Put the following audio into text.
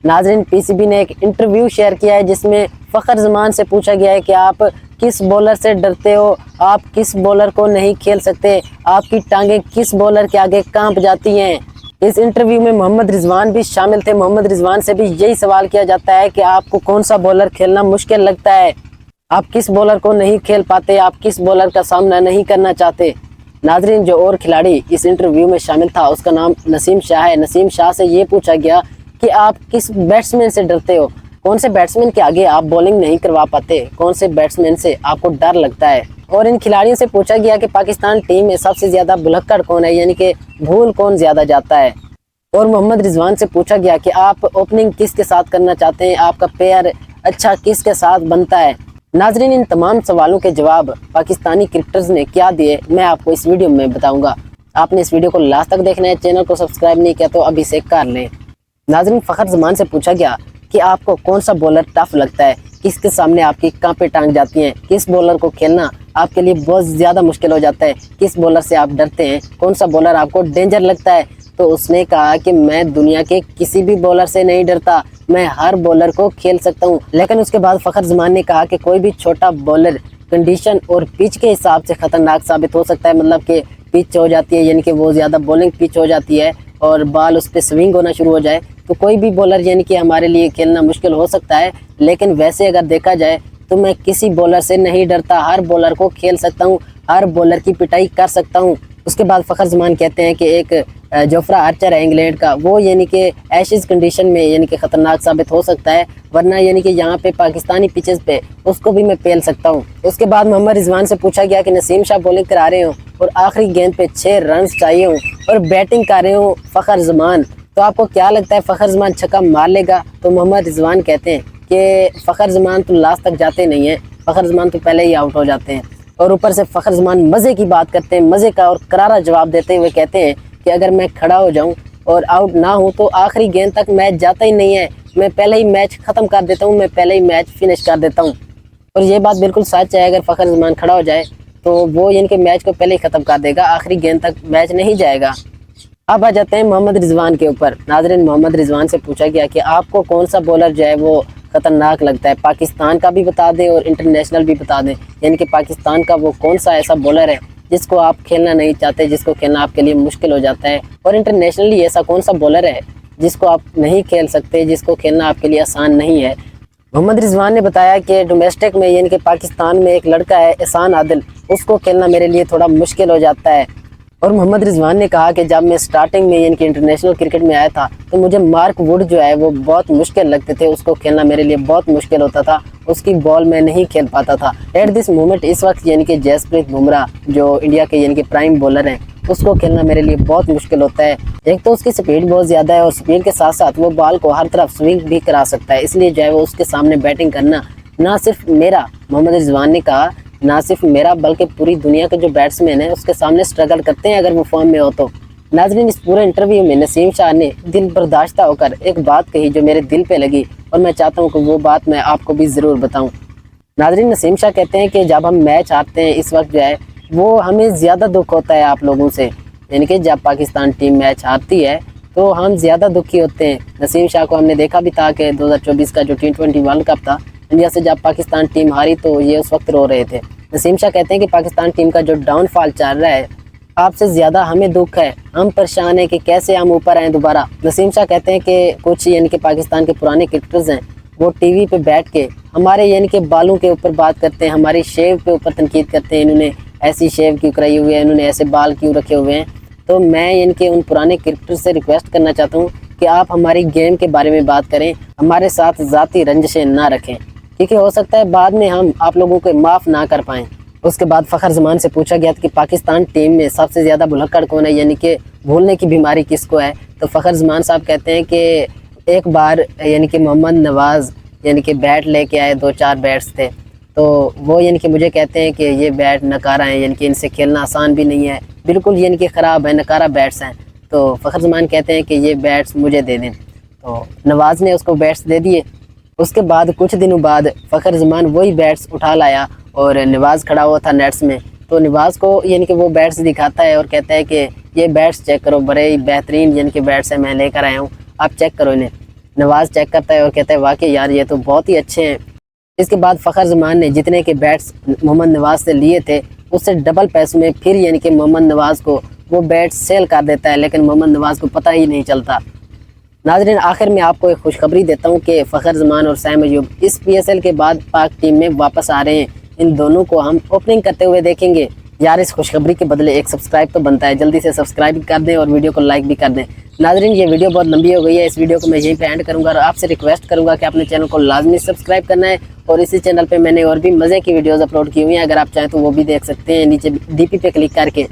नाजरीन, पीसीबी ने एक इंटरव्यू शेयर किया है जिसमें फ़खर ज़मान से पूछा गया है कि आप किस बॉलर से डरते हो, आप किस बॉलर को नहीं खेल सकते, आपकी टांगें किस बॉलर के आगे कांप जाती हैं। इस इंटरव्यू में मोहम्मद रिजवान भी शामिल थे। मोहम्मद रिजवान से भी यही सवाल किया जाता है कि आपको कौन सा बॉलर खेलना मुश्किल लगता है, आप किस बॉलर को नहीं खेल पाते, आप किस बॉलर का सामना नहीं करना चाहते। नाजरीन, जो और खिलाड़ी इस इंटरव्यू में शामिल था उसका नाम नसीम शाह है। नसीम शाह से ये पूछा गया कि आप किस बैट्समैन से डरते हो, कौन से बैट्समैन के आगे आप बॉलिंग नहीं करवा पाते, कौन से बैट्समैन से आपको डर लगता है। और इन खिलाड़ियों से पूछा गया कि पाकिस्तान टीम में सबसे ज़्यादा भुलक्कड़ कौन है, यानी कि भूल कौन ज़्यादा जाता है। और मोहम्मद रिजवान से पूछा गया कि आप ओपनिंग किसके साथ करना चाहते हैं, आपका पेयर अच्छा किसके साथ बनता है। नाजरीन, इन तमाम सवालों के जवाब पाकिस्तानी क्रिकेटर्स ने क्या दिए मैं आपको इस वीडियो में बताऊंगा। आपने इस वीडियो को लास्ट तक देखना है, चैनल को सब्सक्राइब नहीं किया तो अभी से कर लें। नाजरीन, फ़खर ज़मान से पूछा गया कि आपको कौन सा बॉलर टफ लगता है, किसके सामने आपकी कांपे टांग जाती हैं, किस बॉलर को खेलना आपके लिए बहुत ज़्यादा मुश्किल हो जाता है, किस बॉलर से आप डरते हैं, कौन सा बॉलर आपको डेंजर लगता है। तो उसने कहा कि मैं दुनिया के किसी भी बॉलर से नहीं डरता, मैं हर बॉलर को खेल सकता हूँ। लेकिन उसके बाद फ़खर ज़मान ने कहा कि कोई भी छोटा बॉलर कंडीशन और पिच के हिसाब से ख़तरनाक साबित हो सकता है। मतलब कि पिच हो जाती है, यानी कि वो ज़्यादा बॉलिंग पिच हो जाती है और बॉल उस पर स्विंग होना शुरू हो जाए तो कोई भी बॉलर यानी कि हमारे लिए खेलना मुश्किल हो सकता है। लेकिन वैसे अगर देखा जाए तो मैं किसी बॉलर से नहीं डरता, हर बॉलर को खेल सकता हूँ, हर बॉलर की पिटाई कर सकता हूँ। उसके बाद फ़खर ज़मान कहते हैं कि एक जोफ्रा आर्चर है इंग्लैंड का, वो यानी कि एशेज़ कंडीशन में यानी कि ख़तरनाक साबित हो सकता है, वरना यानी कि यहाँ पे पाकिस्तानी पिचेस पे उसको भी मैं पेल सकता हूँ। उसके बाद मोहम्मद रिजवान से पूछा गया कि नसीम शाह बॉलिंग करा रहे हो और आखिरी गेंद पे 6 रन चाहिए हो और बैटिंग कर रहे हो फ़खर ज़मान, तो आपको क्या लगता है फ़खर ज़मान छक्का मार लेगा। तो मोहम्मद रिजवान कहते हैं कि फ़खर ज़मान तो लास्ट तक जाते नहीं हैं, फ़खर ज़मान तो पहले ही आउट हो जाते हैं। और ऊपर से फ़खर ज़मान मज़े की बात करते हैं, मज़े का और करारा जवाब देते हुए कहते हैं कि अगर मैं खड़ा हो जाऊं और आउट ना हूं तो आखिरी गेंद तक मैच जाता ही नहीं है, मैं पहले ही मैच ख़त्म कर देता हूं, मैं पहले ही मैच फिनिश कर देता हूं। और ये बात बिल्कुल सच है, अगर फ़खर ज़मान खड़ा हो जाए तो वो यानी कि मैच को पहले ही ख़त्म कर देगा, आखिरी गेंद तक मैच नहीं जाएगा। अब आ जाते हैं मोहम्मद रिजवान के ऊपर। नाज़रीन, मोहम्मद रिजवान से पूछा गया कि आपको कौन सा बॉलर जो है वो ख़तरनाक लगता है, पाकिस्तान का भी बता दें और इंटरनेशनल भी बता दें, यानी कि पाकिस्तान का वो कौन सा ऐसा बॉलर है जिसको आप खेलना नहीं चाहते, जिसको खेलना आपके लिए मुश्किल हो जाता है, और इंटरनेशनली ऐसा कौन सा बॉलर है जिसको आप नहीं खेल सकते, जिसको खेलना आपके लिए आसान नहीं है। मोहम्मद रिजवान ने बताया कि डोमेस्टिक में यानी कि पाकिस्तान में एक लड़का है एहसान आदिल, उसको खेलना मेरे लिए थोड़ा मुश्किल हो जाता है। और मोहम्मद रिजवान ने कहा कि जब मैं स्टार्टिंग में यानी कि इंटरनेशनल क्रिकेट में आया था तो मुझे मार्क वुड जो है वो बहुत मुश्किल लगते थे, उसको खेलना मेरे लिए बहुत मुश्किल होता था, उसकी बॉल मैं नहीं खेल पाता था। एट दिस मोमेंट इस वक्त यानी कि जसप्रीत बुमराह जो इंडिया के यानी कि प्राइम बॉलर हैं, उसको खेलना मेरे लिए बहुत मुश्किल होता है। एक तो उसकी स्पीड बहुत ज़्यादा है और स्पीड के साथ साथ वो बॉल को हर तरफ स्विंग भी करा सकता है, इसलिए जो है वो उसके सामने बैटिंग करना ना सिर्फ मेरा, मोहम्मद रिजवान ने कहा, ना सिर्फ मेरा बल्कि पूरी दुनिया के जो बैट्समैन हैं उसके सामने स्ट्रगल करते हैं अगर वो फॉर्म में हो तो। नाजरीन, इस पूरे इंटरव्यू में नसीम शाह ने दिल बर्दाश्ता होकर एक बात कही जो मेरे दिल पे लगी और मैं चाहता हूँ कि वो बात मैं आपको भी ज़रूर बताऊँ। नाजरीन, नसीम शाह कहते हैं कि जब हम मैच हारते हैं इस वक्त जो है वो हमें ज़्यादा दुख होता है आप लोगों से, यानी कि जब पाकिस्तान टीम मैच हारती है तो हम ज़्यादा दुखी होते हैं। नसीम शाह को हमने देखा भी था कि 2024 का जो T20 वर्ल्ड कप था, इंडिया से जब पाकिस्तान टीम हारी तो ये उस वक्त रो रहे थे। नसीम शाह कहते हैं कि पाकिस्तान टीम का जो डाउनफॉल चल रहा है आपसे ज़्यादा हमें दुख है, हम परेशान हैं कि कैसे हम ऊपर आएँ दोबारा। नसीम शाह कहते हैं कि कुछ यानी कि पाकिस्तान के पुराने क्रिकेटर्स हैं वो टीवी पे बैठ के हमारे यानी कि बालों के ऊपर बात करते हैं, हमारी शेव के ऊपर तनकीद करते हैं, इन्होंने ऐसी शेव क्यों कराई हुई है, इन्होंने ऐसे बाल क्यों रखे हुए हैं। तो मैं यानी कि उन पुराने क्रिकेटर्स से रिक्वेस्ट करना चाहता हूँ कि आप हमारी गेम के बारे में बात करें, हमारे साथ ज़ाती रंजिशें ना रखें, क्योंकि हो सकता है बाद में हम आप लोगों को माफ़ ना कर पाएँ। उसके बाद फ़खर ज़मान से पूछा गया था कि पाकिस्तान टीम में सबसे ज़्यादा भुलक्कड़ कौन है, यानी कि भूलने की बीमारी किसको है। तो फ़खर ज़मान साहब कहते हैं कि एक बार यानी कि मोहम्मद नवाज़ यानी कि बैट लेके आए, 2-4 बैट्स थे, तो वो यानी कि मुझे कहते हैं कि ये बैट नकारा है, यानी कि इनसे खेलना आसान भी नहीं है, बिल्कुल यानी कि ख़राब है, नकारा बैट्स हैं। तो फ़खर ज़मान कहते हैं कि ये बैट्स मुझे दे दें। तो नवाज़ ने उसको बैट्स दे दिए। उसके बाद कुछ दिनों बाद फ़खर ज़मान वही बैट्स उठा लाया और नवाज़ खड़ा हुआ था नेट्स में, तो नवाज़ को यानी कि वो बैट्स दिखाता है और कहता है कि ये बैट्स चेक करो, बड़े ही बेहतरीन यानी कि बैट्स हैं, मैं लेकर आया हूँ, आप चेक करो इन्हें। نواز چیک کرتا ہے اور کہتا ہے واقعی یار یہ تو بہت ہی اچھے ہیں۔ اس کے بعد فخر زمان نے جتنے کے بیٹس محمد نواز سے لیے تھے اس سے ڈبل پیسوں میں پھر یعنی کہ محمد نواز کو وہ بیٹ سیل کر دیتا ہے، لیکن محمد نواز کو پتہ ہی نہیں چلتا۔ ناظرین آخر میں آپ کو ایک خوشخبری دیتا ہوں کہ فخر زمان اور سیم ایوب اس PSL کے بعد پاک ٹیم میں واپس آ رہے ہیں۔ ان دونوں کو ہم اوپننگ کرتے ہوئے دیکھیں گے۔ یار اس خوشخبری کے بدلے ایک سبسکرائب تو بنتا ہے، جلدی سے سبسکرائب کر دیں اور ویڈیو کو لائک بھی کر دیں۔ ناظرین یہ ویڈیو بہت لمبی ہو گئی ہے، اس ویڈیو کو میں یہیں پہ اینڈ کروں گا اور آپ سے ریکویسٹ کروں گا کہ اپنے چینل کو لازمی سبسکرائب کرنا ہے، اور اسی چینل پہ میں نے اور بھی مزے کی ویڈیوز اپلوڈ کی ہوئی ہیں، اگر آپ چاہیں تو وہ بھی دیکھ سکتے ہیں نیچے DP پہ کلک کر کے۔